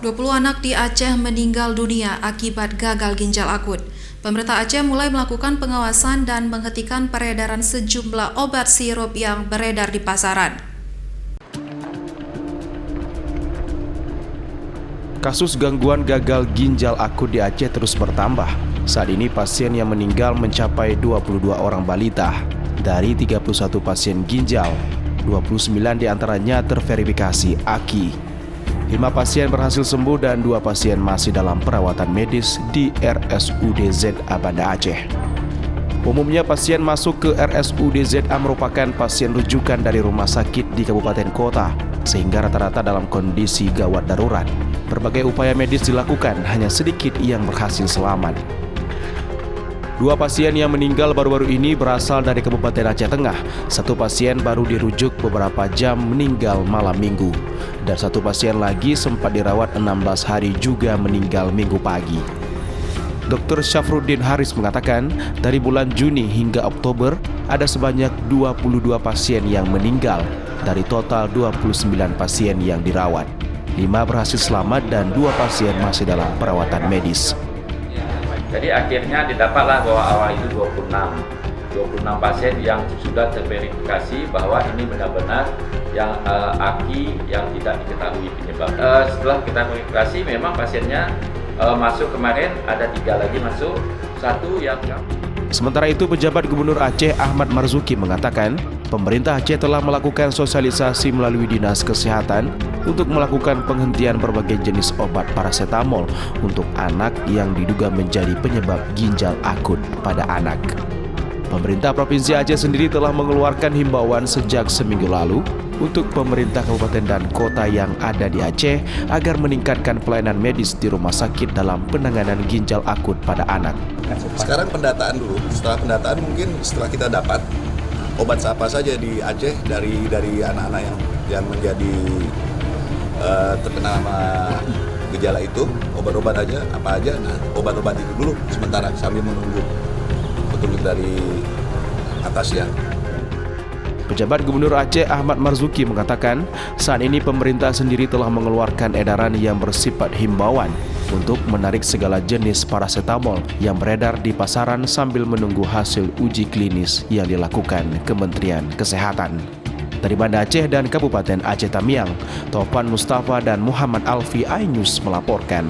20 anak di Aceh meninggal dunia akibat gagal ginjal akut. Pemerintah Aceh mulai melakukan pengawasan dan menghentikan peredaran sejumlah obat sirup yang beredar di pasaran. Kasus gangguan gagal ginjal akut di Aceh terus bertambah. Saat ini pasien yang meninggal mencapai 22 orang balita. Dari 31 pasien ginjal, 29 diantaranya terverifikasi AKI. 5 pasien berhasil sembuh dan 2 pasien masih dalam perawatan medis di RSUD ZA Banda Aceh. Umumnya pasien masuk ke RSUD ZA merupakan pasien rujukan dari rumah sakit di kabupaten kota, sehingga rata-rata dalam kondisi gawat darurat. Berbagai upaya medis dilakukan, hanya sedikit yang berhasil selamat. 2 pasien yang meninggal baru-baru ini berasal dari Kabupaten Aceh Tengah. 1 pasien baru dirujuk beberapa jam meninggal malam minggu. Dan 1 pasien lagi sempat dirawat 16 hari juga meninggal minggu pagi. Dr. Syafruddin Haris mengatakan, dari bulan Juni hingga Oktober ada sebanyak 22 pasien yang meninggal dari total 29 pasien yang dirawat. 5 berhasil selamat dan 2 pasien masih dalam perawatan medis. Jadi akhirnya didapatlah bahwa awal itu 26 pasien yang sudah terverifikasi bahwa ini benar-benar yang AKI yang tidak diketahui penyebab. Setelah kita verifikasi memang pasiennya masuk kemarin, ada 3 lagi masuk, 1 yang... Sementara itu, pejabat Gubernur Aceh Ahmad Marzuki mengatakan, pemerintah Aceh telah melakukan sosialisasi melalui Dinas Kesehatan untuk melakukan penghentian berbagai jenis obat parasetamol untuk anak yang diduga menjadi penyebab ginjal akut pada anak. Pemerintah Provinsi Aceh sendiri telah mengeluarkan himbauan sejak seminggu lalu untuk pemerintah kabupaten dan kota yang ada di Aceh agar meningkatkan pelayanan medis di rumah sakit dalam penanganan ginjal akut pada anak. Sekarang pendataan dulu, setelah pendataan mungkin setelah kita dapat obat apa saja di Aceh dari anak-anak yang menjadi terkena gejala itu, obat-obat aja apa aja, nah obat-obat itu dulu sementara sambil menunggu petunjuk dari atas ya. Pejabat Gubernur Aceh Ahmad Marzuki mengatakan, saat ini pemerintah sendiri telah mengeluarkan edaran yang bersifat himbauan untuk menarik segala jenis parasetamol yang beredar di pasaran sambil menunggu hasil uji klinis yang dilakukan Kementerian Kesehatan. Dari Banda Aceh dan Kabupaten Aceh Tamiang, Taufan Mustafa dan Muhammad Alfi iNews melaporkan.